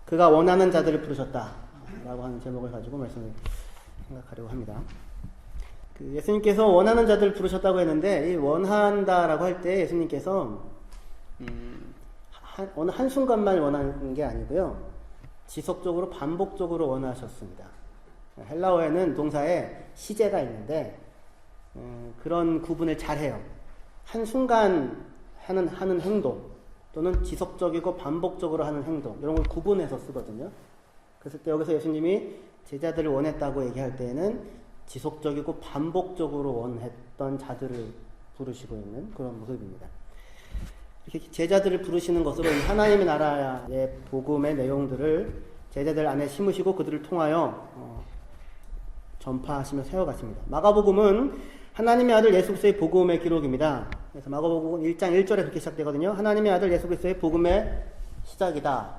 그가 원하는 자들을 부르셨다 라고 하는 제목을 가지고 말씀을 생각하려고 합니다. 예수님께서 원하는 자들을 부르셨다고 했는데, 이 원한다라고 할 때 예수님께서 어느 한순간만 원하는 게 아니고요, 지속적으로 반복적으로 원하셨습니다. 헬라어에는 동사에 시제가 있는데 그런 구분을 잘 해요. 한순간 하는 행동 또는 지속적이고 반복적으로 하는 행동, 이런 걸 구분해서 쓰거든요. 그랬을 때 여기서 예수님이 제자들을 원했다고 얘기할 때에는 지속적이고 반복적으로 원했던 자들을 부르시고 있는 그런 모습입니다. 이렇게 제자들을 부르시는 것으로 하나님의 나라의 복음의 내용들을 제자들 안에 심으시고 그들을 통하여 전파하시며 세워가십니다. 마가복음은 하나님의 아들 예수 그리스도의 복음의 기록입니다. 그래서 마가복음 1장 1절에 그렇게 시작되거든요. 하나님의 아들 예수 그리스도의 복음의 시작이다.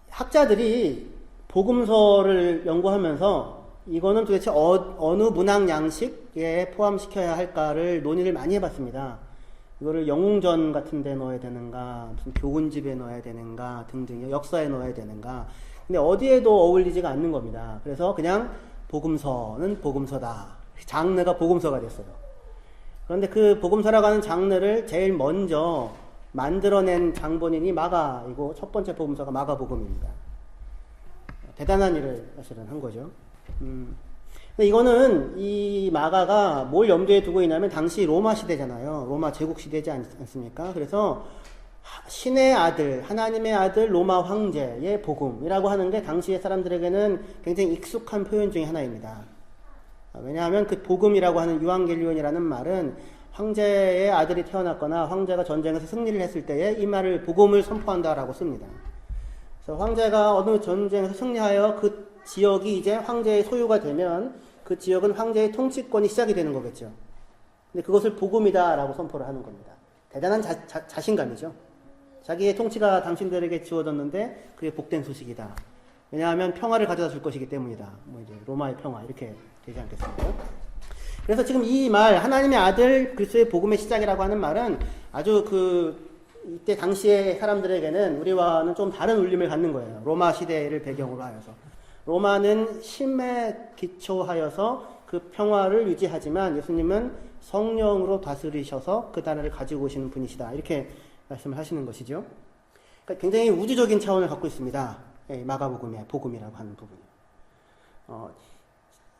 학자들이 복음서를 연구하면서 이거는 도대체 어느 문학 양식에 포함시켜야 할까를 논의를 많이 해봤습니다. 이거를 영웅전 같은 데 넣어야 되는가, 무슨 교훈집에 넣어야 되는가 등등, 역사에 넣어야 되는가. 근데 어디에도 어울리지가 않는 겁니다. 그래서 그냥 복음서는 복음서다. 장르가 복음서가 됐어요. 그런데 그 복음서라고 하는 장르를 제일 먼저 만들어낸 장본인이 마가이고, 첫 번째 복음서가 마가복음입니다. 대단한 일을 사실은 한 거죠. 근데 이거는 이 마가가 뭘 염두에 두고 있냐면 당시 로마 시대잖아요. 로마 제국 시대지 않습니까? 그래서 신의 아들, 하나님의 아들 로마 황제의 복음이라고 하는 게 당시의 사람들에게는 굉장히 익숙한 표현 중에 하나입니다. 왜냐하면 그 복음이라고 하는 유앙겔리온이라는 말은 황제의 아들이 태어났거나 황제가 전쟁에서 승리를 했을 때에 이 말을 복음을 선포한다라고 씁니다. 그래서 황제가 어느 전쟁에서 승리하여 그 지역이 이제 황제의 소유가 되면 그 지역은 황제의 통치권이 시작이 되는 거겠죠. 근데 그것을 복음이다라고 선포를 하는 겁니다. 대단한 자신감이죠. 자기의 통치가 당신들에게 지워졌는데 그게 복된 소식이다. 왜냐하면 평화를 가져다 줄 것이기 때문이다. 이제 로마의 평화 이렇게 되지 않겠습니까? 그래서 지금 이 말, 하나님의 아들 그리스도의 복음의 시작이라고 하는 말은 아주 이때 당시의 사람들에게는 우리와는 좀 다른 울림을 갖는 거예요. 로마 시대를 배경으로 하여서. 로마는 힘에 기초하여서 그 평화를 유지하지만 예수님은 성령으로 다스리셔서 그 나라를 가지고 오시는 분이시다. 이렇게 말씀을 하시는 것이죠. 그러니까 굉장히 우주적인 차원을 갖고 있습니다. 마가복음의 복음이라고 하는 부분이.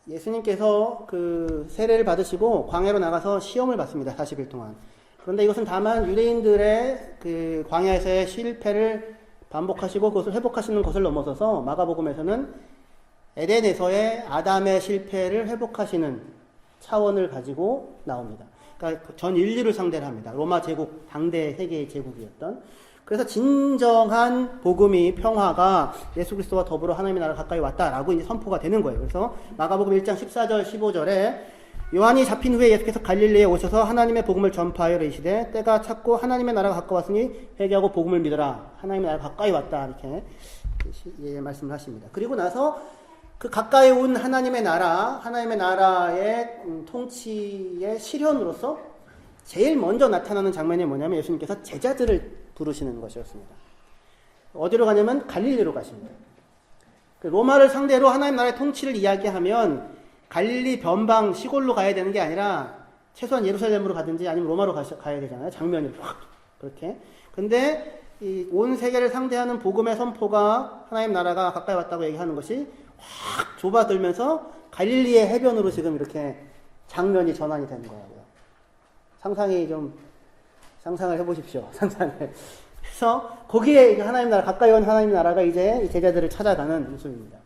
예수님께서 그 세례를 받으시고 광야로 나가서 시험을 받습니다. 40일 동안. 그런데 이것은 다만 유대인들의 그 광야에서의 실패를 반복하시고 그것을 회복하시는 것을 넘어서서 마가복음에서는 에덴에서의 아담의 실패를 회복하시는 차원을 가지고 나옵니다. 그러니까 전 인류를 상대로 합니다. 로마 제국, 당대 세계의 제국이었던. 그래서 진정한 복음이, 평화가 예수 그리스도와 더불어 하나님의 나라가 가까이 왔다라고 이제 선포가 되는 거예요. 그래서 마가복음 1장 14절 15절에 요한이 잡힌 후에 예수께서 갈릴리에 오셔서 하나님의 복음을 전파하여 이르시되 때가 찼고 하나님의 나라가 가까웠으니 회개하고 복음을 믿어라. 하나님의 나라가 가까이 왔다. 이렇게 말씀을 하십니다. 그리고 나서 그 가까이 온 하나님의 나라의 통치의 실현으로서 제일 먼저 나타나는 장면이 뭐냐면 예수님께서 제자들을 부르시는 것이었습니다. 어디로 가냐면 갈릴리로 가십니다. 로마를 상대로 하나님 나라의 통치를 이야기하면 갈릴리 변방 시골로 가야 되는 게 아니라 최소한 예루살렘으로 가든지 아니면 로마로 가야 되잖아요. 장면이 그렇게. 근데 이 온 세계를 상대하는 복음의 선포가 하나님 나라가 가까이 왔다고 얘기하는 것이 확 좁아들면서 갈릴리의 해변으로 지금 이렇게 장면이 전환이 되는 거예요. 상상을 해보십시오. 그래서 거기에 하나님 나라, 가까이 온 하나님 나라가 이제 제자들을 찾아가는 모습입니다.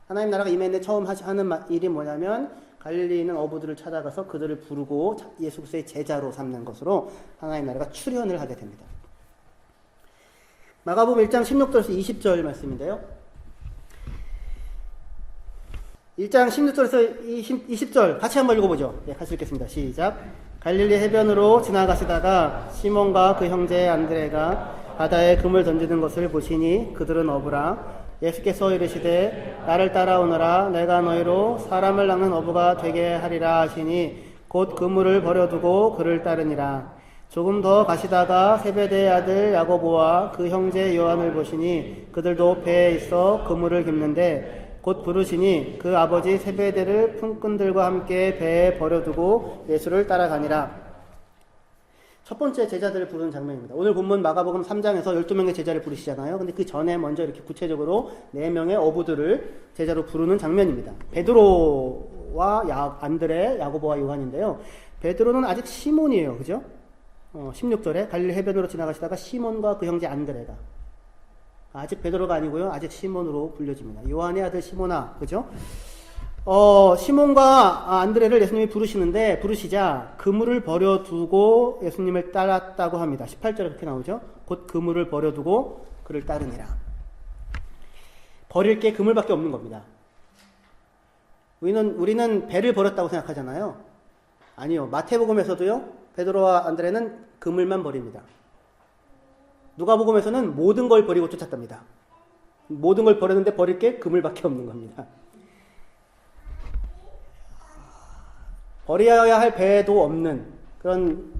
하나님 나라가 임했는데 처음 하는 일이 뭐냐면 갈릴리에 있는 어부들을 찾아가서 그들을 부르고 예수 그리스도의 제자로 삼는 것으로 하나님 나라가 출현을 하게 됩니다. 마가복음 1장 16절에서 20절 말씀인데요. 1장 16절에서 20절 같이 한번 읽어보죠. 같이 읽겠습니다. 시작. 갈릴리 해변으로 지나가시다가 시몬과 그 형제 안드레가 바다에 금을 던지는 것을 보시니 그들은 어부라. 예수께서 이르시되 나를 따라오너라. 내가 너희로 사람을 낚는 어부가 되게 하리라 하시니 곧 그물을 버려두고 그를 따르니라. 조금 더 가시다가 세베대의 아들 야고보와 그 형제 요한을 보시니 그들도 배에 있어 그물을 깁는데 곧 부르시니 그 아버지 세베대를 품꾼들과 함께 배에 버려두고 예수를 따라가니라. 첫 번째 제자들을 부르는 장면입니다. 오늘 본문 마가복음 3장에서 12명의 제자를 부르시잖아요. 근데 그 전에 먼저 이렇게 구체적으로 4명의 어부들을 제자로 부르는 장면입니다. 베드로와 안드레, 야고보와 요한인데요. 베드로는 아직 시몬이에요. 그죠? 16절에 갈릴리 해변으로 지나가시다가 시몬과 그 형제 안드레가, 아직 베드로가 아니고요. 아직 시몬으로 불려집니다. 요한의 아들 시몬아. 그죠? 시몬과 안드레를 예수님이 부르시자 그물을 버려두고 예수님을 따랐다고 합니다. 18절에 그렇게 나오죠. 곧 그물을 버려두고 그를 따르니라. 버릴 게 그물밖에 없는 겁니다. 우리는 배를 버렸다고 생각하잖아요. 아니요. 마태복음에서도요. 베드로와 안드레는 그물만 버립니다. 누가복음에서는 모든 걸 버리고 쫓았답니다. 모든 걸 버렸는데 버릴 게 그물밖에 없는 겁니다. 버려야 할 배도 없는 그런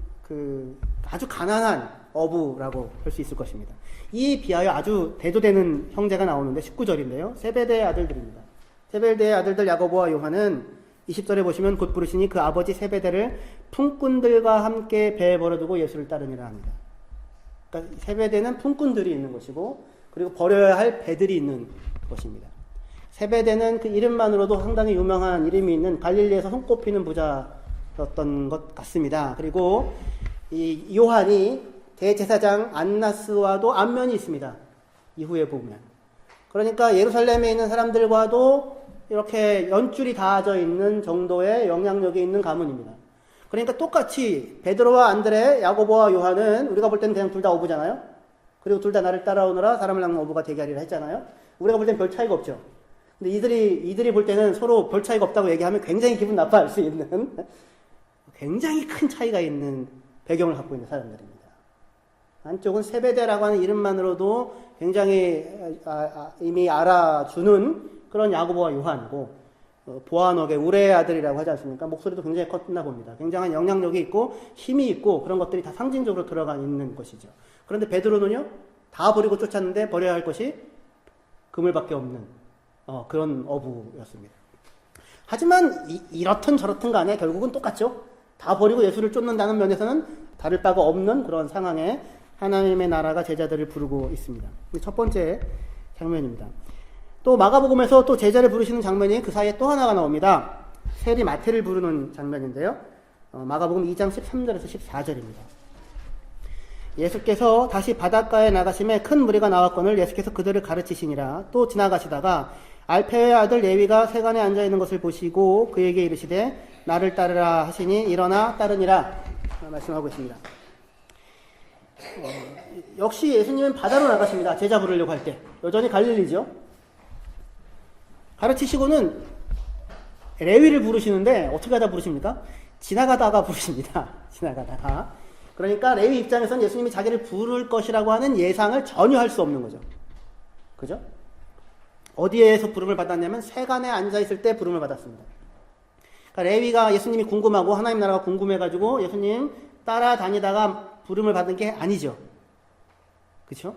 아주 가난한 어부라고 할 수 있을 것입니다. 이 비하여 아주 대조되는 형제가 나오는데 19절인데요. 세베대의 아들들입니다. 세베대의 아들들 야고보와 요한은 20절에 보시면 곧 부르시니 그 아버지 세베대를 품꾼들과 함께 배에 버려두고 예수를 따르니라 합니다. 그러니까 세베대는 품꾼들이 있는 것이고 그리고 버려야 할 배들이 있는 것입니다. 세베대는 그 이름만으로도 상당히 유명한 이름이 있는 갈릴리에서 손꼽히는 부자였던 것 같습니다. 그리고 이 요한이 대제사장 안나스와도 안면이 있습니다. 이후에 보면. 그러니까 예루살렘에 있는 사람들과도 이렇게 연줄이 닿아져 있는 정도의 영향력이 있는 가문입니다. 그러니까 똑같이 베드로와 안드레, 야고보와 요한은 우리가 볼 때는 그냥 둘 다 어부잖아요. 그리고 둘 다 나를 따라오느라 사람을 낚는 어부가 되게 하리라 했잖아요. 우리가 볼 때는 별 차이가 없죠. 근데 이들이 볼 때는 서로 별 차이가 없다고 얘기하면 굉장히 기분 나빠할 수 있는 굉장히 큰 차이가 있는 배경을 갖고 있는 사람들입니다. 한쪽은 세베대라고 하는 이름만으로도 굉장히 이미 알아주는 그런 야고보와 요한이고, 보아녹의 우레의 아들이라고 하지 않습니까? 목소리도 굉장히 컸나 봅니다. 굉장한 영향력이 있고 힘이 있고 그런 것들이 다 상징적으로 들어가 있는 것이죠. 그런데 베드로는요, 다 버리고 쫓았는데 버려야 할 것이 그물밖에 없는 그런 어부였습니다. 하지만 이렇든 저렇든 간에 결국은 똑같죠. 다 버리고 예수를 쫓는다는 면에서는 다를 바가 없는 그런 상황에 하나님의 나라가 제자들을 부르고 있습니다. 첫 번째 장면입니다. 또 마가복음에서 또 제자를 부르시는 장면이 그 사이에 또 하나가 나옵니다. 세리 마태를 부르는 장면인데요. 마가복음 2장 13절에서 14절입니다. 예수께서 다시 바닷가에 나가심에 큰 무리가 나왔거늘 예수께서 그들을 가르치시니라. 또 지나가시다가 알페의 아들 레위가 세간에 앉아있는 것을 보시고 그에게 이르시되 나를 따르라 하시니 일어나 따르니라 말씀하고 있습니다. 역시 예수님은 바다로 나가십니다. 제자 부르려고 할 때. 여전히 갈릴리죠. 가르치시고는 레위를 부르시는데 어떻게 하다 부르십니까? 지나가다가 부르십니다. 지나가다가. 그러니까 레위 입장에서는 예수님이 자기를 부를 것이라고 하는 예상을 전혀 할 수 없는 거죠. 그죠? 어디에서 부름을 받았냐면 세간에 앉아있을 때 부름을 받았습니다. 그러니까 레위가 예수님이 궁금하고 하나님 나라가 궁금해가지고 예수님 따라다니다가 부름을 받은 게 아니죠. 그렇죠?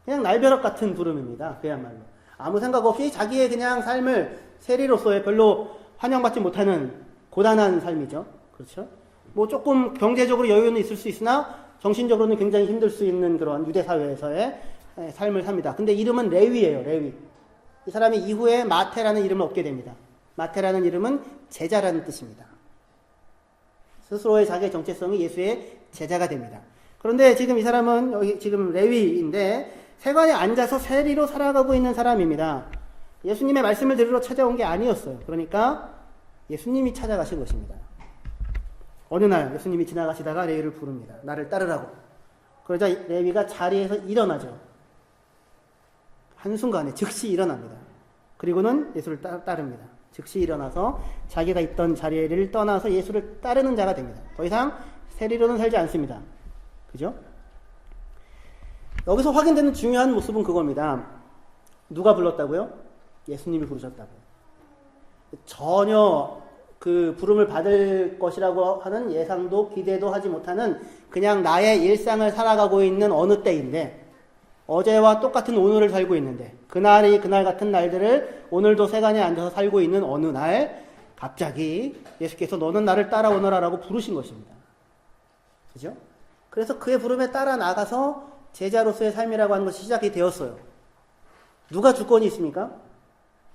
그냥 날벼락 같은 부름입니다. 그야말로. 아무 생각 없이 자기의 그냥 삶을 세리로서의 별로 환영받지 못하는 고단한 삶이죠. 그렇죠? 뭐 조금 경제적으로 여유는 있을 수 있으나 정신적으로는 굉장히 힘들 수 있는 그런 유대 사회에서의 삶을 삽니다. 근데 이름은 레위예요. 레위. 이 사람이 이후에 마태라는 이름을 얻게 됩니다. 마태라는 이름은 제자라는 뜻입니다. 스스로의 자기의 정체성이 예수의 제자가 됩니다. 그런데 지금 이 사람은 여기 지금 레위인데 세관에 앉아서 세리로 살아가고 있는 사람입니다. 예수님의 말씀을 들으러 찾아온 게 아니었어요. 그러니까 예수님이 찾아가신 것입니다. 어느 날 예수님이 지나가시다가 레위를 부릅니다. 나를 따르라고. 그러자 레위가 자리에서 일어나죠. 한순간에 즉시 일어납니다. 그리고는 예수를 따릅니다. 즉시 일어나서 자기가 있던 자리를 떠나서 예수를 따르는 자가 됩니다. 더 이상 세리로는 살지 않습니다. 그죠? 여기서 확인되는 중요한 모습은 그겁니다. 누가 불렀다고요? 예수님이 부르셨다고요. 전혀 그 부름을 받을 것이라고 하는 예상도 기대도 하지 못하는 그냥 나의 일상을 살아가고 있는 어느 때인데, 어제와 똑같은 오늘을 살고 있는데, 그날이 그날 같은 날들을 오늘도 세간에 앉아서 살고 있는 어느 날, 갑자기 예수께서 너는 나를 따라오너라라고 부르신 것입니다. 그죠? 그래서 그의 부름에 따라 나가서 제자로서의 삶이라고 하는 것이 시작이 되었어요. 누가 주권이 있습니까?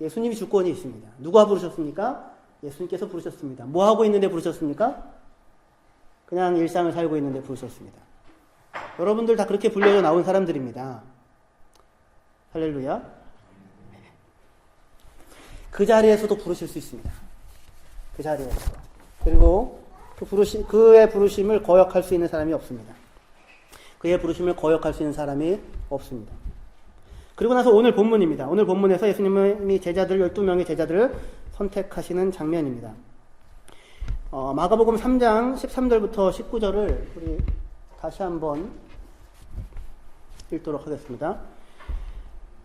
예수님이 주권이 있습니다. 누가 부르셨습니까? 예수님께서 부르셨습니다. 뭐 하고 있는데 부르셨습니까? 그냥 일상을 살고 있는데 부르셨습니다. 여러분들 다 그렇게 불려져 나온 사람들입니다. 할렐루야. 그 자리에서도 부르실 수 있습니다. 그 자리에서. 그리고 그의 부르심을 거역할 수 있는 사람이 없습니다. 그의 부르심을 거역할 수 있는 사람이 없습니다. 그리고 나서 오늘 본문입니다. 오늘 본문에서 예수님이 12명의 제자들을 선택하시는 장면입니다. 마가복음 3장 13절부터 19절을 우리 다시 한번 읽도록 하겠습니다.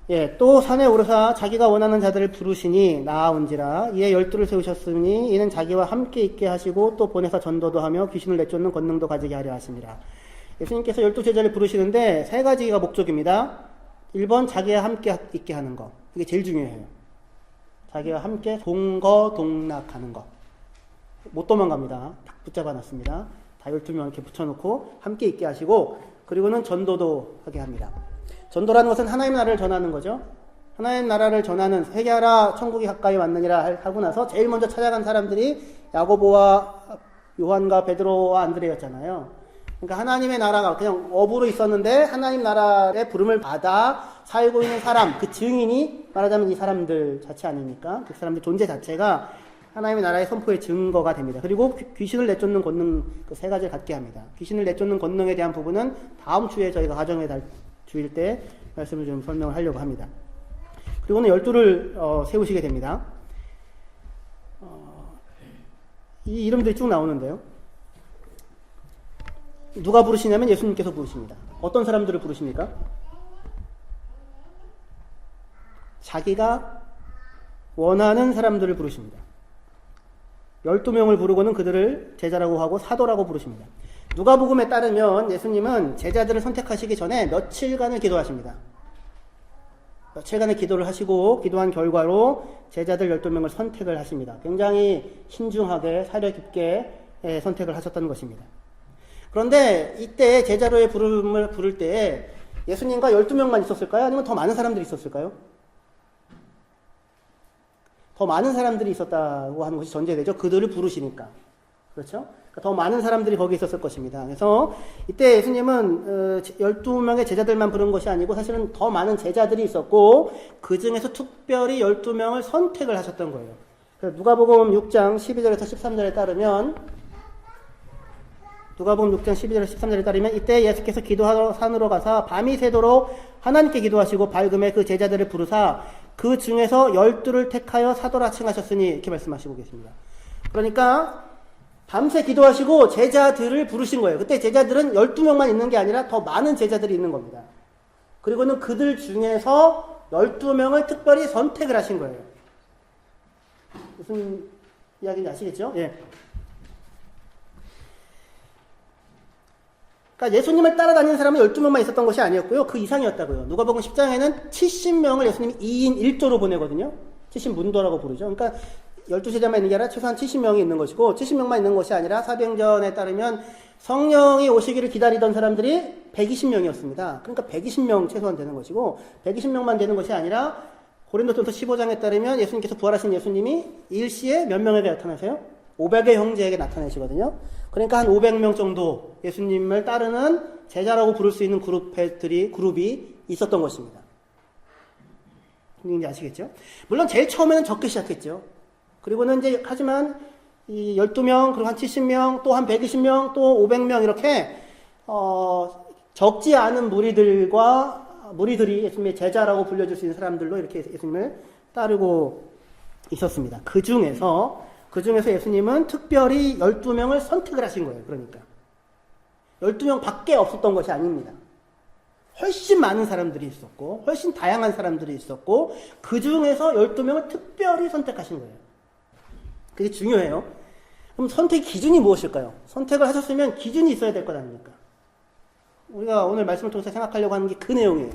예, 또 산에 오르사 자기가 원하는 자들을 부르시니 나아온지라. 이에 12를 세우셨으니 이는 자기와 함께 있게 하시고 또 보내사 전도도 하며 귀신을 내쫓는 권능도 가지게 하려 하심이라. 예수님께서 12제자를 부르시는데 세 가지가 목적입니다. 1번 자기와 함께 있게 하는 것. 이게 제일 중요해요. 자기와 함께 동거동락하는 것. 못 도망갑니다. 딱 붙잡아 놨습니다. 다 12명 이렇게 붙여놓고 함께 있게 하시고, 그리고는 전도도 하게 합니다. 전도라는 것은 하나님의 나라를 전하는 거죠. 하나님의 나라를 전하는, 회개하라 천국이 가까이 왔느니라 하고 나서 제일 먼저 찾아간 사람들이 야고보와 요한과 베드로와 안드레였잖아요. 그러니까 하나님의 나라가 그냥 업으로 있었는데 하나님 나라의 부름을 받아 살고 있는 사람, 그 증인이 말하자면 이 사람들 자체 아닙니까? 그 사람들 존재 자체가 하나님의 나라의 선포의 증거가 됩니다. 그리고 귀신을 내쫓는 권능, 그 세 가지를 갖게 합니다. 귀신을 내쫓는 권능에 대한 부분은 다음 주에 저희가 가정의 달 주일 때 말씀을 좀 설명을 하려고 합니다. 그리고는 12를 세우시게 됩니다. 이 이름들이 쭉 나오는데요. 누가 부르시냐면 예수님께서 부르십니다. 어떤 사람들을 부르십니까? 자기가 원하는 사람들을 부르십니다. 12명을 부르고는 그들을 제자라고 하고 사도라고 부르십니다. 누가복음에 따르면 예수님은 제자들을 선택하시기 전에 며칠간을 기도하십니다. 며칠간의 기도를 하시고 기도한 결과로 제자들 12명을 선택을 하십니다. 굉장히 신중하게 사려 깊게 선택을 하셨다는 것입니다. 그런데 이때 제자로의 부름을 부를 때에 예수님과 12명만 있었을까요? 아니면 더 많은 사람들이 있었을까요? 더 많은 사람들이 있었다고 하는 것이 전제되죠. 그들을 부르시니까. 그렇죠? 그러니까 더 많은 사람들이 거기 있었을 것입니다. 그래서 이때 예수님은 12명의 제자들만 부른 것이 아니고 사실은 더 많은 제자들이 있었고 그 중에서 특별히 12명을 선택을 하셨던 거예요. 누가복음 6장 12절에서 13절에 따르면 누가복음 6장 12절 13절에 따르면 이때 예수께서 기도하러 산으로 가사 밤이 새도록 하나님께 기도하시고 밝음에 그 제자들을 부르사 그 중에서 12를 택하여 사도라 칭하셨으니 이렇게 말씀하시고 계십니다. 그러니까 밤새 기도하시고 제자들을 부르신 거예요. 그때 제자들은 12명만 있는 게 아니라 더 많은 제자들이 있는 겁니다. 그리고는 그들 중에서 12명을 특별히 선택을 하신 거예요. 무슨 이야기인지 아시겠죠? 예. 그러니까 예수님을 따라다니는 사람은 12명만 있었던 것이 아니었고요. 그 이상이었다고요. 누가복음 10장에는 70명을 예수님이 2인 1조로 보내거든요. 70문도라고 부르죠. 그러니까 12제자만 있는 게 아니라 최소한 70명이 있는 것이고 70명만 있는 것이 아니라 사도행전에 따르면 성령이 오시기를 기다리던 사람들이 120명이었습니다. 그러니까 120명 최소한 되는 것이고 120명만 되는 것이 아니라 고린도전서 15장에 따르면 예수님께서 부활하신 예수님이 일시에 몇 명에게 나타나세요? 500의 형제에게 나타나시거든요. 그러니까 한 500명 정도 예수님을 따르는 제자라고 부를 수 있는 그룹이 있었던 것입니다. 이제 아시겠죠? 물론 제일 처음에는 적게 시작했죠. 그리고는 이제 하지만 이 12명, 그리고 한 70명, 또 한 120명, 또 500명 이렇게 적지 않은 무리들이 예수님의 제자라고 불려줄 수 있는 사람들로 이렇게 예수님을 따르고 있었습니다. 그 중에서 예수님은 특별히 12명을 선택을 하신 거예요. 그러니까 12명 밖에 없었던 것이 아닙니다. 훨씬 많은 사람들이 있었고 훨씬 다양한 사람들이 있었고 그 중에서 12명을 특별히 선택하신 거예요. 그게 중요해요. 그럼 선택 기준이 무엇일까요? 선택을 하셨으면 기준이 있어야 될 것 아닙니까? 우리가 오늘 말씀을 통해서 생각하려고 하는 게 그 내용이에요.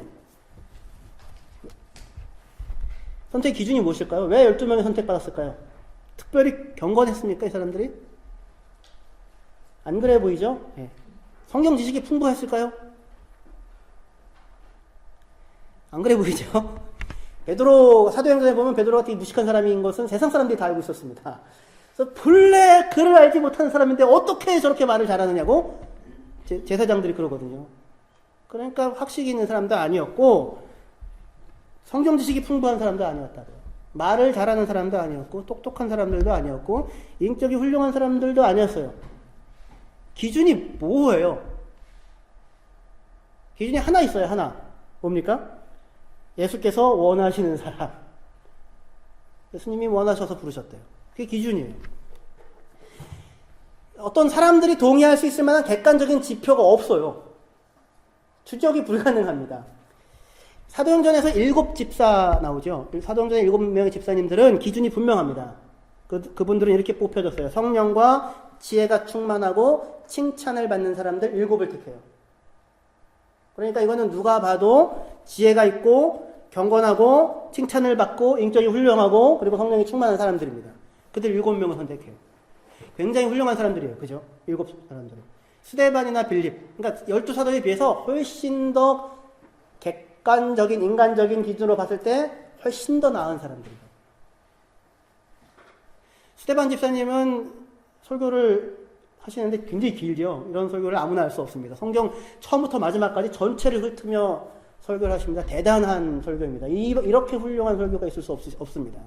선택 기준이 무엇일까요? 왜 12명이 선택받았을까요? 특별히 경건했습니까, 이 사람들이? 안 그래 보이죠? 예. 성경 지식이 풍부했을까요? 안 그래 보이죠? 베드로, 사도행전에 보면 베드로가 되게 무식한 사람인 것은 세상 사람들이 다 알고 있었습니다. 그래서 본래 글을 알지 못하는 사람인데 어떻게 저렇게 말을 잘하느냐고 제사장들이 그러거든요. 그러니까 학식이 있는 사람도 아니었고 성경 지식이 풍부한 사람도 아니었다고요. 말을 잘하는 사람도 아니었고 똑똑한 사람들도 아니었고 인격이 훌륭한 사람들도 아니었어요. 기준이 뭐예요? 기준이 하나 있어요. 하나. 뭡니까? 예수께서 원하시는 사람. 예수님이 원하셔서 부르셨대요. 그게 기준이에요. 어떤 사람들이 동의할 수 있을 만한 객관적인 지표가 없어요. 추적이 불가능합니다. 사도행전에서 7집사 나오죠. 사도행전의 7명의 집사님들은 기준이 분명합니다. 그분들은 이렇게 뽑혀졌어요. 성령과 지혜가 충만하고 칭찬을 받는 사람들 7을 택해요. 그러니까 이거는 누가 봐도 지혜가 있고 경건하고 칭찬을 받고 인격이 훌륭하고 그리고 성령이 충만한 사람들입니다. 그들 7명을 선택해요. 굉장히 훌륭한 사람들이에요. 그죠? 7사람들은. 스데반이나 빌립. 그러니까 12사도에 비해서 훨씬 더 객관적인 인간적인 기준으로 봤을 때 훨씬 더 나은 사람들이에요. 스데반 집사님은 설교를 하시는데 굉장히 길죠. 이런 설교를 아무나 할 수 없습니다. 성경 처음부터 마지막까지 전체를 훑으며 설교를 하십니다. 대단한 설교입니다. 이렇게 훌륭한 설교가 있을 수 없습니다.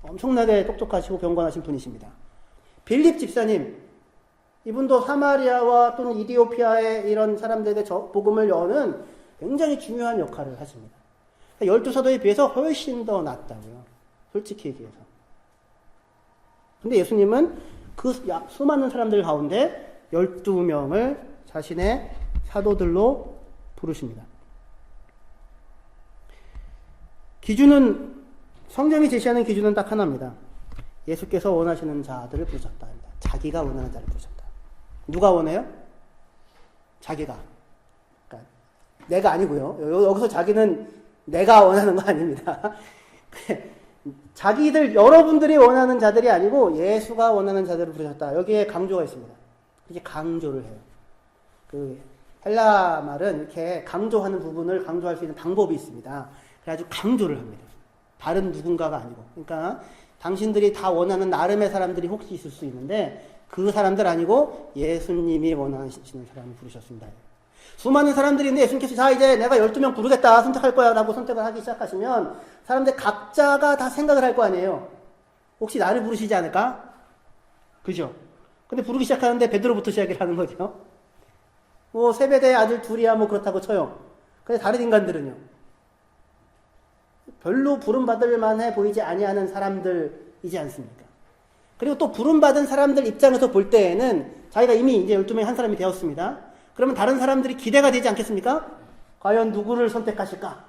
엄청나게 똑똑하시고 경건하신 분이십니다. 빌립 집사님, 이분도 사마리아와 또는 이디오피아의 이런 사람들에게 복음을 여는 굉장히 중요한 역할을 하십니다. 12사도에 비해서 훨씬 더 낫다고요. 솔직히 얘기해서. 근데 예수님은 그 수많은 사람들 가운데 12명을 자신의 사도들로 부르십니다. 기준은, 성경이 제시하는 기준은 딱 하나입니다. 예수께서 원하시는 자들을 부르셨다. 자기가 원하는 자를 부르셨다. 누가 원해요? 자기가. 그러니까 내가 아니고요. 여기서 자기는 내가 원하는 거 아닙니다. 자기들, 여러분들이 원하는 자들이 아니고 예수가 원하는 자들을 부르셨다. 여기에 강조가 있습니다. 이게 강조를 해요. 그 헬라 말은 이렇게 강조하는 부분을 강조할 수 있는 방법이 있습니다. 그래가지고 강조를 합니다. 다른 누군가가 아니고. 그러니까 당신들이 다 원하는 나름의 사람들이 혹시 있을 수 있는데 그 사람들 아니고 예수님이 원하시는 사람을 부르셨습니다. 수많은 사람들이 있는데 예수님께서 자 이제 내가 12명 부르겠다 선택할 거야 라고 선택을 하기 시작하시면 사람들 각자가 다 생각을 할 거 아니에요. 혹시 나를 부르시지 않을까? 그죠? 근데 부르기 시작하는데 베드로부터 시작을 하는 거죠. 뭐 세베대의 아들 둘이야 뭐 그렇다고 쳐요. 근데 다른 인간들은요. 별로 부름받을 만해 보이지 아니하는 사람들이지 않습니까? 그리고 또 부름받은 사람들 입장에서 볼 때에는 자기가 이미 이제 12명의 한 사람이 되었습니다. 그러면 다른 사람들이 기대가 되지 않겠습니까? 과연 누구를 선택하실까?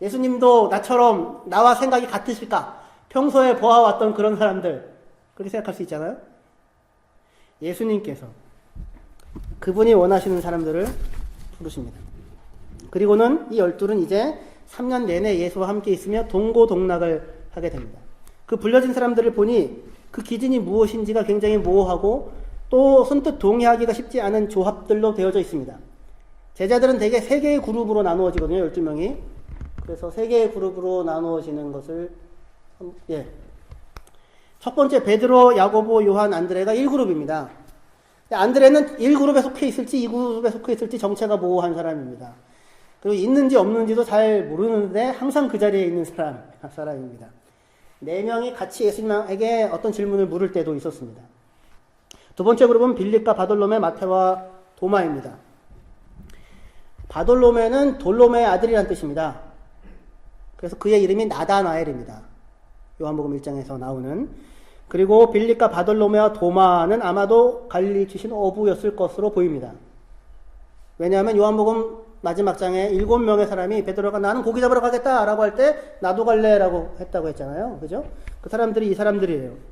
예수님도 나처럼 나와 생각이 같으실까? 평소에 보아왔던 그런 사람들 그렇게 생각할 수 있잖아요. 예수님께서 그분이 원하시는 사람들을 부르십니다. 그리고는 이 12는 이제 3년 내내 예수와 함께 있으며 동고동락을 하게 됩니다. 그 불려진 사람들을 보니 그 기준이 무엇인지가 굉장히 모호하고 또 선뜻 동의하기가 쉽지 않은 조합들로 되어져 있습니다. 제자들은 대개 3개의 그룹으로 나누어지거든요. 12명이. 그래서 3개의 그룹으로 나누어지는 것을 첫 번째 베드로, 야고보, 요한, 안드레가 1그룹입니다. 안드레는 1그룹에 속해 있을지 2그룹에 속해 있을지 정체가 모호한 사람입니다. 그리고 있는지 없는지도 잘 모르는데 항상 그 자리에 있는 사람입니다. 4명이 같이 예수님에게 어떤 질문을 물을 때도 있었습니다. 두 번째 그룹은 빌립과 바돌로메, 마테와 도마입니다. 바돌로메는 돌로메의 아들이란 뜻입니다. 그래서 그의 이름이 나다나엘입니다. 요한복음 1장에서 나오는. 그리고 빌립과 바돌로메와 도마는 아마도 갈릴리 출신 어부였을 것으로 보입니다. 왜냐하면 요한복음 마지막 장에 7명의 사람이 베드로가 나는 고기 잡으러 가겠다 라고 할 때 나도 갈래라고 했다고 했잖아요. 그죠? 그 사람들이 이 사람들이에요.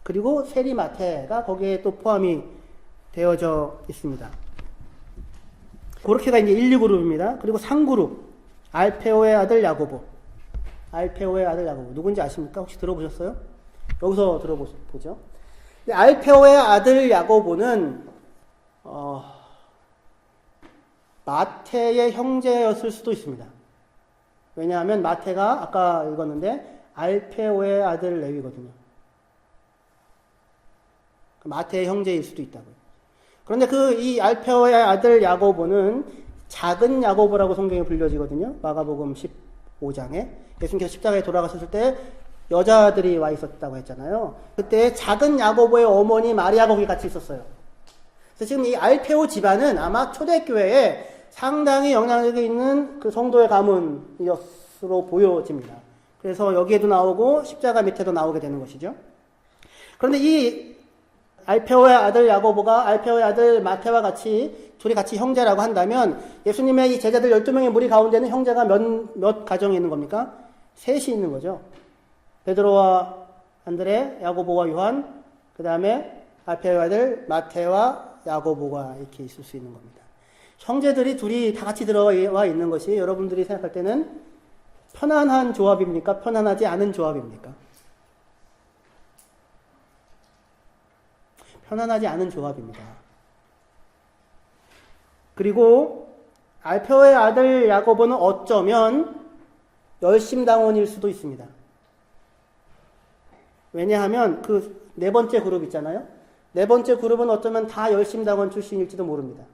그리고 세리마테가 거기에 또 포함이 되어져 있습니다. 그렇게가 이제 1, 2그룹입니다. 그리고 3그룹. 알페오의 아들 야고보. 알페오의 아들 야고보. 누군지 아십니까? 혹시 들어보셨어요? 여기서 들어보죠. 알페오의 아들 야고보는, 마태의 형제였을 수도 있습니다. 왜냐하면 마태가 아까 읽었는데, 알페오의 아들 레위거든요. 마태의 형제일 수도 있다고요. 그런데 이 알페오의 아들 야고보는 작은 야고보라고 성경에 불려지거든요. 마가복음 15장에. 예수님께서 십자가에 돌아가셨을 때 여자들이 와 있었다고 했잖아요. 그때 작은 야고보의 어머니 마리아가 거기 같이 있었어요. 그래서 지금 이 알페오 집안은 아마 초대교회에 상당히 영향력이 있는 그 성도의 가문이었으로 보여집니다. 그래서 여기에도 나오고 십자가 밑에도 나오게 되는 것이죠. 그런데 이 알페오의 아들 야고보가 알페오의 아들 마태와 같이 둘이 같이 형제라고 한다면 예수님의 이 제자들 12명의 무리 가운데는 형제가 몇 가정이 있는 겁니까? 셋이 있는 거죠. 베드로와 안드레, 야고보와 요한, 그 다음에 알페오의 아들 마태와 야고보가 이렇게 있을 수 있는 겁니다. 형제들이 둘이 다 같이 들어와 있는 것이 여러분들이 생각할 때는 편안한 조합입니까? 편안하지 않은 조합입니까? 편안하지 않은 조합입니다. 그리고 알페오의 아들 야고보는 어쩌면 열심당원일 수도 있습니다. 왜냐하면 그 네 번째 그룹 있잖아요. 네 번째 그룹은 어쩌면 다 열심당원 출신일지도 모릅니다.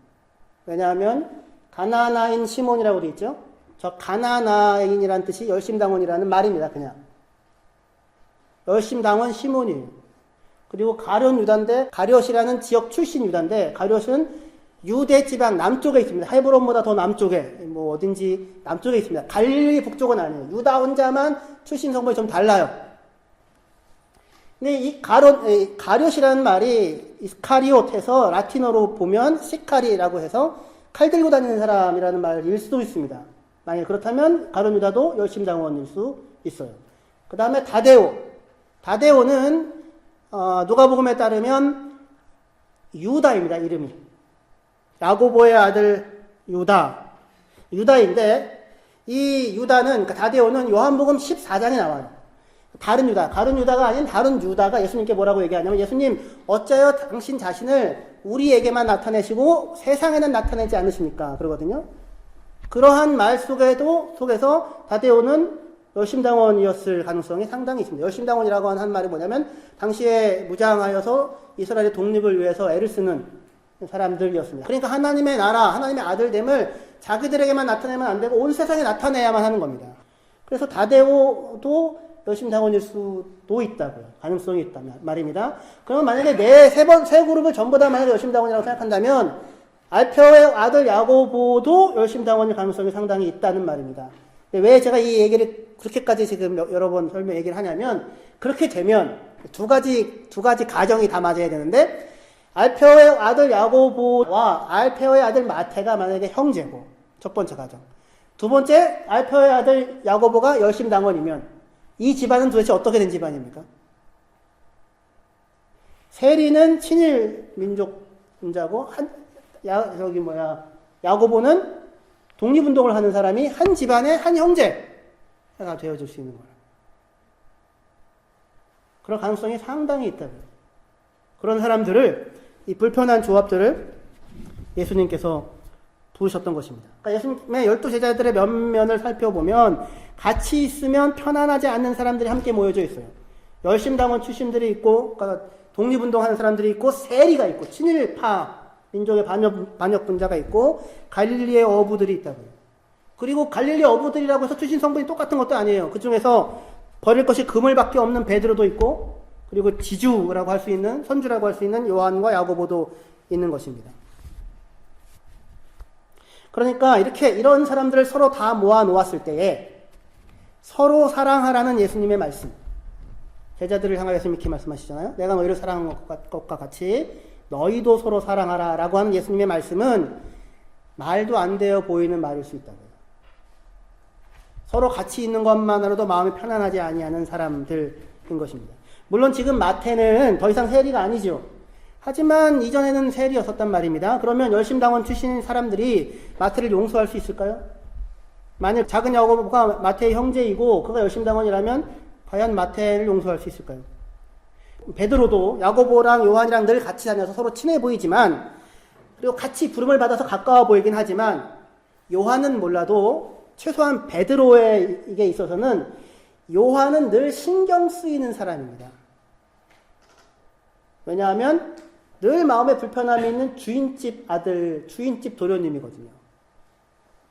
왜냐하면 가나나인 시몬이라고 되어 있죠. 저 가나나인이라는 뜻이 열심당원이라는 말입니다. 그냥 열심당원 시몬이에요. 그리고 가룟 유다인데 가룟이라는 지역 출신 유다인데 가룟은 유대 지방 남쪽에 있습니다. 헤브론보다 더 남쪽에 뭐 어딘지 남쪽에 있습니다. 갈릴리 북쪽은 아니에요. 유다 혼자만 출신 성분이 좀 달라요. 근데 이 가룟이라는 말이 이스카리옷해서 라틴어로 보면 시카리라고 해서 칼 들고 다니는 사람이라는 말일 수도 있습니다. 만약 그렇다면 가룟 유다도 열심당원일 수 있어요. 그 다음에 다데오는 누가복음에 따르면 유다입니다. 이름이 야고보의 아들 유다인데 이 유다는 그러니까 다데오는 요한복음 14장에 나와요. 다른 유다가 아닌 다른 유다가 예수님께 뭐라고 얘기하냐면 예수님 어째요 당신 자신을 우리에게만 나타내시고 세상에는 나타내지 않으십니까? 그러거든요. 그러한 말 속에서 다데오는 열심당원이었을 가능성이 상당히 있습니다. 열심당원이라고 한 말이 뭐냐면 당시에 무장하여서 이스라엘의 독립을 위해서 애를 쓰는 사람들이었습니다. 그러니까 하나님의 나라, 하나님의 아들됨을 자기들에게만 나타내면 안 되고 온 세상에 나타내야만 하는 겁니다. 그래서 다데오도 열심당원일 수도 있다고요. 가능성이 있다면 말입니다. 그러면 만약에 세 그룹을 전부 다 만약에 열심당원이라고 생각한다면 알페오의 아들 야고보도 열심당원일 가능성이 상당히 있다는 말입니다. 왜 제가 이 얘기를 그렇게까지 지금 여러 번 얘기를 하냐면 그렇게 되면 두 가지 가정이 다 맞아야 되는데 알페오의 아들 야고보와 알페오의 아들 마태가 만약에 형제고 첫 번째 가정. 두 번째 알페오의 아들 야고보가 열심당원이면 이 집안은 도대체 어떻게 된 집안입니까? 세리는 친일 민족자고 야고보는 독립운동을 하는 사람이 한 집안의 한 형제가 되어줄 수 있는 거예요. 그런 가능성이 상당히 있다고요. 그런 사람들을 이 불편한 조합들을 예수님께서 부르셨던 것입니다. 그러니까 예수님의 12제자들의 면면을 살펴보면 같이 있으면 편안하지 않는 사람들이 함께 모여져 있어요. 열심당원 출신들이 있고 그러니까 독립운동하는 사람들이 있고 세리가 있고 친일파 민족의 반역분자가 있고 갈릴리의 어부들이 있다고요. 그리고 갈릴리 어부들이라고 해서 출신 성분이 똑같은 것도 아니에요. 그 중에서 버릴 것이 그물밖에 없는 베드로도 있고 그리고 지주라고 할 수 있는 선주라고 할 수 있는 요한과 야고보도 있는 것입니다. 그러니까 이런 사람들을 서로 다 모아 놓았을 때에 서로 사랑하라는 예수님의 말씀. 제자들을 향하여서 이렇게 말씀하시잖아요. 내가 너희를 사랑한 것과 같이 너희도 서로 사랑하라 라고 하는 예수님의 말씀은 말도 안 되어 보이는 말일 수 있다고요. 서로 같이 있는 것만으로도 마음이 편안하지 아니하는 사람들인 것입니다. 물론 지금 마태는 더 이상 세리가 아니죠. 하지만 이전에는 세리였었단 말입니다. 그러면 열심당원 출신인 사람들이 마태를 용서할 수 있을까요? 만약 작은 야고보가 마태의 형제이고 그가 열심당원이라면 과연 마태를 용서할 수 있을까요? 베드로도 야고보랑 요한이랑 늘 같이 다녀서 서로 친해 보이지만, 그리고 같이 부름을 받아서 가까워 보이긴 하지만, 요한은 몰라도 최소한 베드로에게 있어서는 요한은 늘 신경 쓰이는 사람입니다. 왜냐하면 늘 마음에 불편함이 있는 주인집 아들, 주인집 도련님이거든요.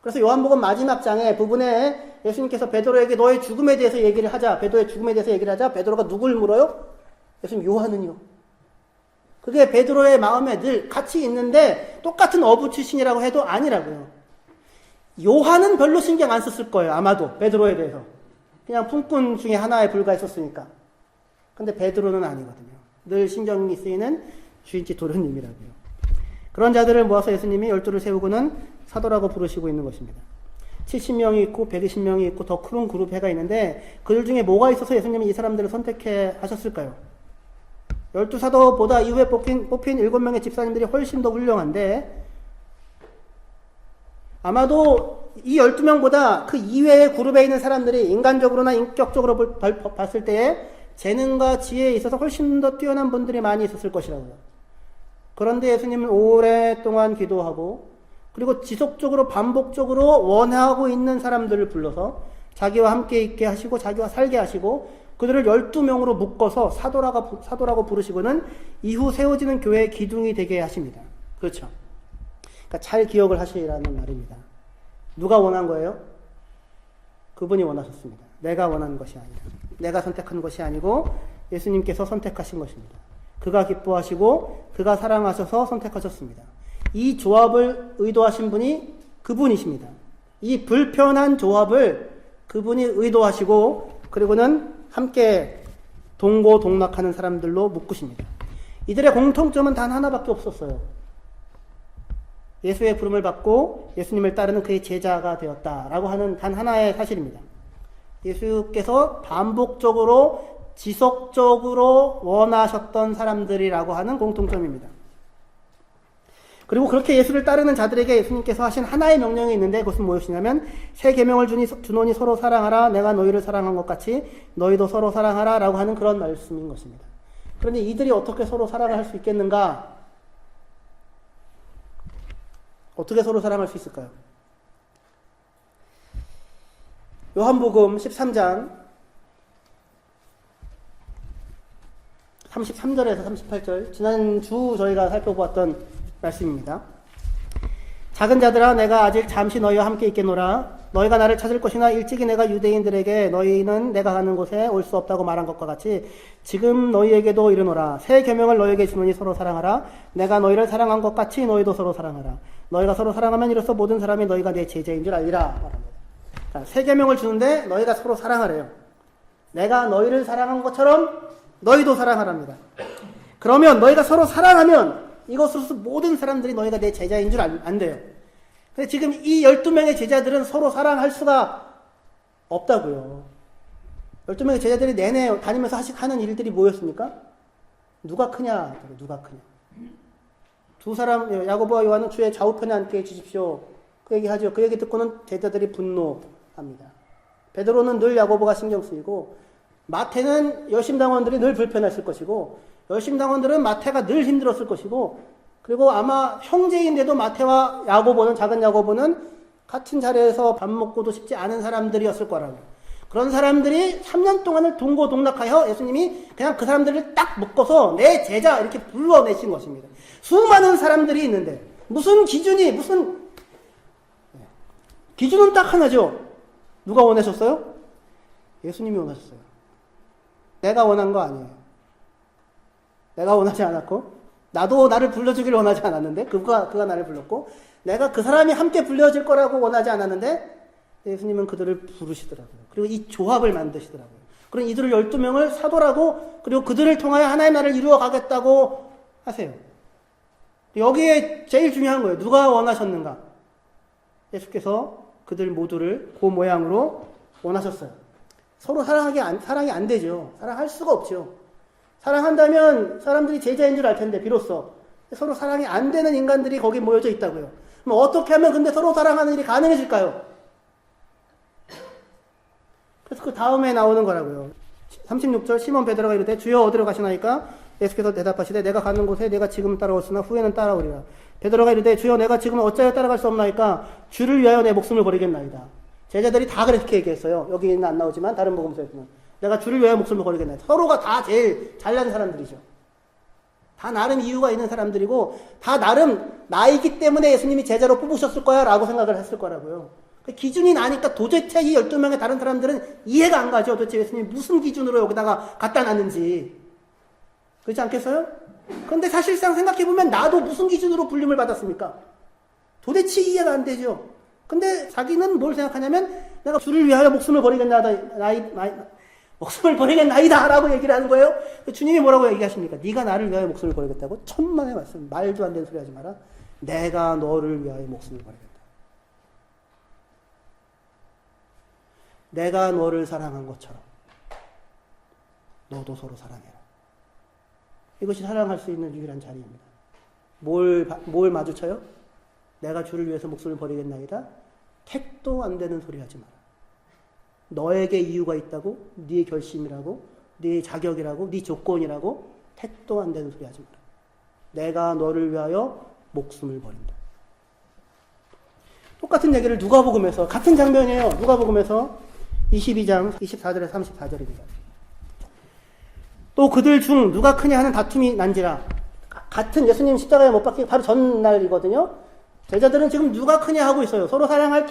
그래서 요한복음 마지막 장에 부분에 예수님께서 베드로에게 너의 죽음에 대해서 얘기를 하자, 베드로의 죽음에 대해서 얘기를 하자, 베드로가 누굴 물어요? 예수님, 요한은요. 그게 베드로의 마음에 늘 같이 있는데 똑같은 어부 출신이라고 해도 아니라고요. 요한은 별로 신경 안 썼을 거예요. 아마도 베드로에 대해서. 그냥 품꾼 중에 하나에 불과했었으니까. 근데 베드로는 아니거든요. 늘 신경이 쓰이는 주인집 도련님이라고요. 그런 자들을 모아서 예수님이 12를 세우고는 사도라고 부르시고 있는 것입니다. 70명이 있고 120명이 있고 더 큰 그룹 회가 있는데 그들 중에 뭐가 있어서 예수님이 이 사람들을 선택해 하셨을까요? 12사도보다 이후에 뽑힌 7명의 집사님들이 훨씬 더 훌륭한데, 아마도 이 12명보다 그 이외의 그룹에 있는 사람들이 인간적으로나 인격적으로 봤을 때에 재능과 지혜에 있어서 훨씬 더 뛰어난 분들이 많이 있었을 것이라고요. 그런데 예수님은 오랫동안 기도하고 그리고 지속적으로 반복적으로 원하고 있는 사람들을 불러서 자기와 함께 있게 하시고 자기와 살게 하시고 그들을 12명으로 묶어서 사도라고 부르시고는 이후 세워지는 교회의 기둥이 되게 하십니다. 그렇죠. 그러니까 잘 기억을 하시라는 말입니다. 누가 원한 거예요? 그분이 원하셨습니다. 내가 원하는 것이 아니라, 내가 선택한 것이 아니고 예수님께서 선택하신 것입니다. 그가 기뻐하시고 그가 사랑하셔서 선택하셨습니다. 이 조합을 의도하신 분이 그분이십니다. 이 불편한 조합을 그분이 의도하시고 그리고는 함께 동고동락하는 사람들로 묶으십니다. 이들의 공통점은 단 하나밖에 없었어요. 예수의 부름을 받고 예수님을 따르는 그의 제자가 되었다라고 하는 단 하나의 사실입니다. 예수께서 반복적으로 지속적으로 원하셨던 사람들이라고 하는 공통점입니다. 그리고 그렇게 예수를 따르는 자들에게 예수님께서 하신 하나의 명령이 있는데 그것은 무엇이냐면 새 계명을 주노니 서로 사랑하라, 내가 너희를 사랑한 것 같이 너희도 서로 사랑하라 라고 하는 그런 말씀인 것입니다. 그런데 이들이 어떻게 서로 사랑을 할 수 있겠는가? 어떻게 서로 사랑할 수 있을까요? 요한복음 13장 33절에서 38절, 지난주 저희가 살펴보았던 말씀입니다. 작은 자들아, 내가 아직 잠시 너희와 함께 있겠노라. 너희가 나를 찾을 것이나 일찍이 내가 유대인들에게 너희는 내가 가는 곳에 올 수 없다고 말한 것과 같이 지금 너희에게도 이르노라. 새 계명을 너희에게 주노니 서로 사랑하라. 내가 너희를 사랑한 것 같이 너희도 서로 사랑하라. 너희가 서로 사랑하면 이로써 모든 사람이 너희가 내 제자인 줄 알리라. 자, 새 계명을 주는데 너희가 서로 사랑하래요. 내가 너희를 사랑한 것처럼 너희도 사랑하랍니다. 그러면 너희가 서로 사랑하면 이것으로서 모든 사람들이 너희가 내 제자인 줄 안 돼요. 근데 지금 이 12명의 제자들은 서로 사랑할 수가 없다고요. 12명의 제자들이 내내 다니면서 하는 일들이 뭐였습니까? 누가 크냐? 누가 크냐? 두 사람, 야고보와 요한은 주의 좌우편에 앉게 해주십시오. 그 얘기 하죠. 그 얘기 듣고는 제자들이 분노합니다. 베드로는 늘 야고보가 신경 쓰이고, 마태는 열심당원들이 늘 불편했을 것이고, 열심당원들은 마태가 늘 힘들었을 것이고, 그리고 아마 형제인데도 마태와 야고보는, 작은 야고보는 같은 자리에서 밥 먹고도 싶지 않은 사람들이었을 거라고. 그런 사람들이 3년 동안을 동고동락하여 예수님이 그냥 그 사람들을 딱 묶어서 내 제자 이렇게 불러내신 것입니다. 수많은 사람들이 있는데 무슨 기준은 딱 하나죠. 누가 원하셨어요? 예수님이 원하셨어요. 내가 원한 거 아니에요. 내가 원하지 않았고, 나도 나를 불러주기를 원하지 않았는데, 그가 나를 불렀고, 내가 그 사람이 함께 불려질 거라고 원하지 않았는데, 예수님은 그들을 부르시더라고요. 그리고 이 조합을 만드시더라고요. 그럼 이들을 12명을 사도라고, 그리고 그들을 통하여 하나의 나라를 이루어 가겠다고 하세요. 여기에 제일 중요한 거예요. 누가 원하셨는가? 예수께서 그들 모두를 그 모양으로 원하셨어요. 서로 사랑이 안 되죠. 사랑할 수가 없죠. 사랑한다면 사람들이 제자인 줄 알 텐데 비로소 서로 사랑이 안 되는 인간들이 거기 모여져 있다고요. 그럼 어떻게 하면 근데 서로 사랑하는 일이 가능해질까요? 그래서 그 다음에 나오는 거라고요. 36절 시몬 베드로가 이르되 주여 어디로 가시나이까? 예수께서 대답하시되 내가 가는 곳에 내가 지금 따라오으나 후에는 따라오리라. 베드로가 이르되 주여 내가 지금 어찌하여 따라갈 수 없나이까? 주를 위하여 내 목숨을 버리겠나이다. 제자들이 다 그렇게 얘기했어요. 여기는 안 나오지만 다른 복음서에서는 내가 주를 위하여 목숨을 버리겠나이다. 서로가 다 제일 잘난 사람들이죠. 다 나름 이유가 있는 사람들이고 다 나름 나이기 때문에 예수님이 제자로 뽑으셨을 거야 라고 생각을 했을 거라고요. 기준이 나니까 도대체 이 12명의 다른 사람들은 이해가 안 가죠. 도대체 예수님이 무슨 기준으로 여기다가 갖다 놨는지. 그렇지 않겠어요? 그런데 사실상 생각해보면 나도 무슨 기준으로 불림을 받았습니까? 도대체 이해가 안 되죠. 근데 자기는 뭘 생각하냐면 내가 주를 위하여 목숨을 버리겠나이다 라고 얘기를 하는 거예요. 주님이 뭐라고 얘기하십니까? 네가 나를 위하여 목숨을 버리겠다고? 천만의 말씀. 말도 안 되는 소리 하지 마라. 내가 너를 위하여 목숨을 버리겠다. 내가 너를 사랑한 것처럼 너도 서로 사랑해라. 이것이 사랑할 수 있는 유일한 자리입니다. 뭘 마주쳐요? 내가 주를 위해서 목숨을 버리겠나이다? 택도 안 되는 소리 하지 마라. 너에게 이유가 있다고? 네 결심이라고? 네 자격이라고? 네 조건이라고? 택도 안 되는 소리 하지 마라. 내가 너를 위하여 목숨을 버린다. 똑같은 얘기를 누가복음에서 같은 장면이에요. 누가복음에서 22장 24절에서 34절입니다. 또 그들 중 누가 크냐 하는 다툼이 난지라. 같은 예수님 십자가에 못 박히기 바로 전날이거든요. 제자들은 지금 누가 크냐 하고 있어요. 서로 사랑할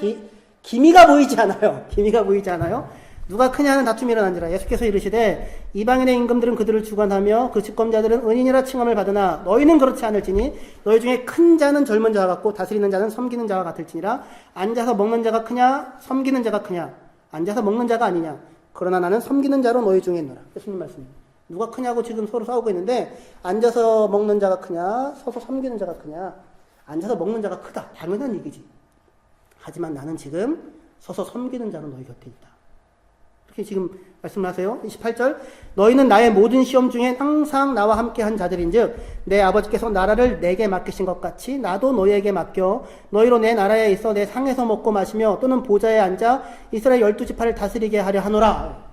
기미가 보이지 않아요. 기미가 보이지 않아요. 누가 크냐 하는 다툼이 일어난지라. 예수께서 이르시되 이방인의 임금들은 그들을 주관하며 그 집권자들은 은인이라 칭함을 받으나 너희는 그렇지 않을지니 너희 중에 큰 자는 젊은 자와 같고 다스리는 자는 섬기는 자와 같을지니라. 앉아서 먹는 자가 크냐 섬기는 자가 크냐. 앉아서 먹는 자가 아니냐. 그러나 나는 섬기는 자로 너희 중에 있노라. 예수님 말씀입니다. 누가 크냐고 지금 서로 싸우고 있는데 앉아서 먹는 자가 크냐 서서 섬기는 자가 크냐. 앉아서 먹는 자가 크다. 당연한 얘기지. 하지만 나는 지금 서서 섬기는 자로 너희 곁에 있다. 이렇게 지금 말씀하세요. 28절 너희는 나의 모든 시험 중에 항상 나와 함께한 자들인즉 내 아버지께서 나라를 내게 맡기신 것 같이 나도 너희에게 맡겨 너희로 내 나라에 있어 내 상에서 먹고 마시며 또는 보좌에 앉아 이스라엘 12지파를 다스리게 하려 하노라.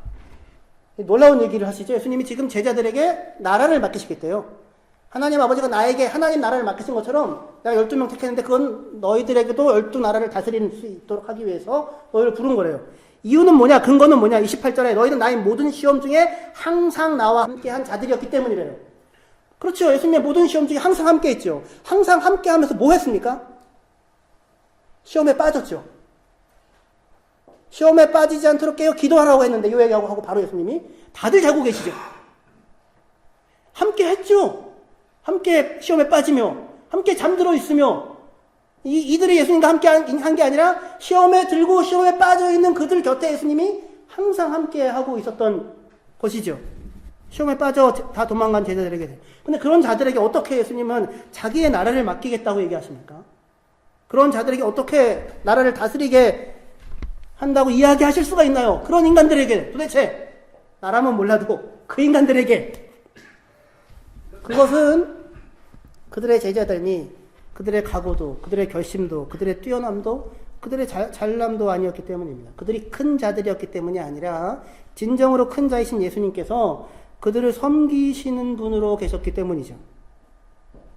놀라운 얘기를 하시죠. 예수님이 지금 제자들에게 나라를 맡기시겠대요. 하나님 아버지가 나에게 하나님 나라를 맡기신 것처럼 내가 12명 택했는데 그건 너희들에게도 12나라를 다스릴 수 있도록 하기 위해서 너희를 부른 거래요. 이유는 뭐냐? 근거는 뭐냐? 28절에 너희는 나의 모든 시험 중에 항상 나와 함께한 자들이었기 때문이래요. 그렇죠. 예수님의 모든 시험 중에 항상 함께했죠. 항상 함께하면서 뭐 했습니까? 시험에 빠졌죠. 시험에 빠지지 않도록 깨어 기도하라고 했는데 이 얘기하고 바로 예수님이 다들 자고 계시죠. 함께 했죠. 함께 시험에 빠지며 함께 잠들어 있으며 이들이 예수님과 함께 한 게 아니라 시험에 들고 시험에 빠져 있는 그들 곁에 예수님이 항상 함께 하고 있었던 것이죠. 시험에 빠져 다 도망간 제자들에게. 근데 그런 자들에게 어떻게 예수님은 자기의 나라를 맡기겠다고 얘기하십니까? 그런 자들에게 어떻게 나라를 다스리게 한다고 이야기하실 수가 있나요? 그런 인간들에게 도대체 나라면 몰라도 그 인간들에게 그것은 그들의 제자들이 그들의 각오도 그들의 결심도 그들의 뛰어남도 그들의 잘남도 아니었기 때문입니다. 그들이 큰 자들이었기 때문이 아니라 진정으로 큰 자이신 예수님께서 그들을 섬기시는 분으로 계셨기 때문이죠.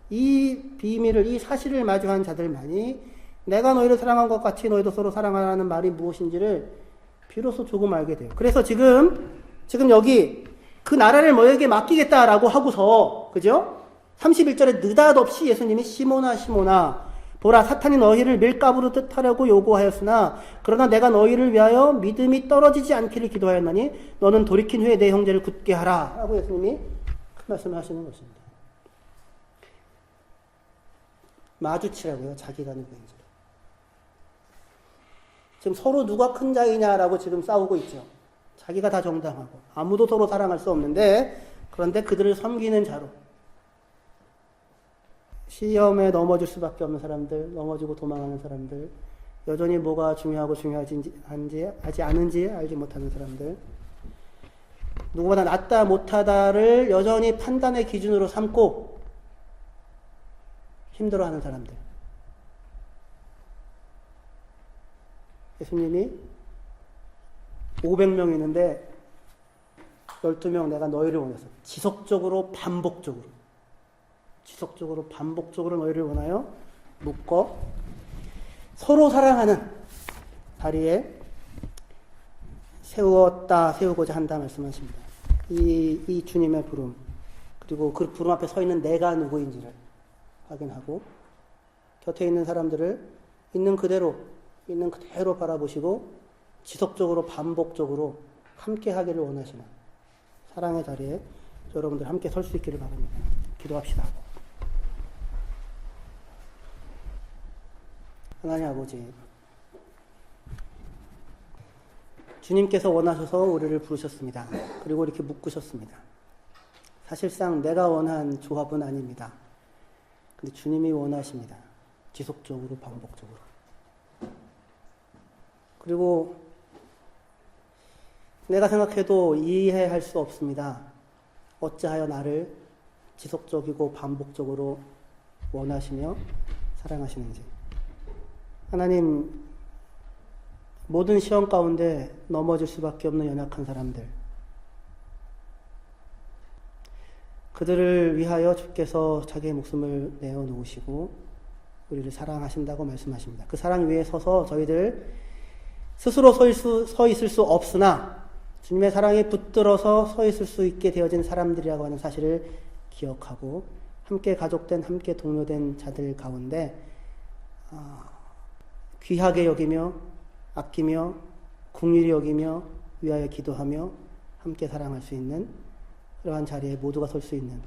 이 비밀을 이 사실을 마주한 자들만이 내가 너희를 사랑한 것 같이 너희도 서로 사랑하라는 말이 무엇인지를 비로소 조금 알게 돼요. 그래서 지금 여기 그 나라를 너에게 맡기겠다라고 하고서 그죠? 31절에 느닷없이 예수님이 시몬아 시몬아 보라 사탄이 너희를 밀가부로 뜻하려고 요구하였으나 그러나 내가 너희를 위하여 믿음이 떨어지지 않기를 기도하였나니 너는 돌이킨 후에 내 형제를 굳게 하라 하고 예수님이 그 말씀을 하시는 것입니다. 마주치라고요. 자기가 누구인지. 지금 서로 누가 큰 자이냐라고 지금 싸우고 있죠. 자기가 다 정당하고 아무도 서로 사랑할 수 없는데 그런데 그들을 섬기는 자로 시험에 넘어질 수밖에 없는 사람들, 넘어지고 도망하는 사람들, 여전히 뭐가 중요하고 중요하지 않은지 알지 못하는 사람들, 누구보다 낫다 못하다를 여전히 판단의 기준으로 삼고 힘들어하는 사람들. 예수님이 500명 있는데 12명 내가 너희를 원해서 지속적으로 반복적으로 너희를 원하여 묶어 서로 사랑하는 자리에 세우고자 한다 말씀하십니다. 이 주님의 부름, 그리고 그 부름 앞에 서 있는 내가 누구인지를 확인하고 곁에 있는 사람들을 있는 그대로 바라보시고 지속적으로 반복적으로 함께 하기를 원하시는 사랑의 자리에 여러분들 함께 설 수 있기를 바랍니다. 기도합시다. 하나님 아버지, 주님께서 원하셔서 우리를 부르셨습니다. 그리고 이렇게 묶으셨습니다. 사실상 내가 원한 조합은 아닙니다. 근데 주님이 원하십니다. 지속적으로, 반복적으로. 그리고 내가 생각해도 이해할 수 없습니다. 어찌하여 나를 지속적이고 반복적으로 원하시며 사랑하시는지. 하나님, 모든 시험 가운데 넘어질 수밖에 없는 연약한 사람들, 그들을 위하여 주께서 자기의 목숨을 내어놓으시고 우리를 사랑하신다고 말씀하십니다. 그 사랑 위에 서서 저희들 스스로 서 있을 수 없으나 주님의 사랑이 붙들어서 서 있을 수 있게 되어진 사람들이라고 하는 사실을 기억하고 함께 가족된, 함께 동료된 자들 가운데 귀하게 여기며 아끼며 긍휼히 여기며 위하여 기도하며 함께 사랑할 수 있는 그러한 자리에 모두가 설 수 있는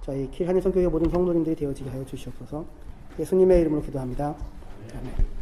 저희 한인성교회 모든 성도님들이 되어지게 하여 주시옵소서. 예수님의 이름으로 기도합니다. 아멘.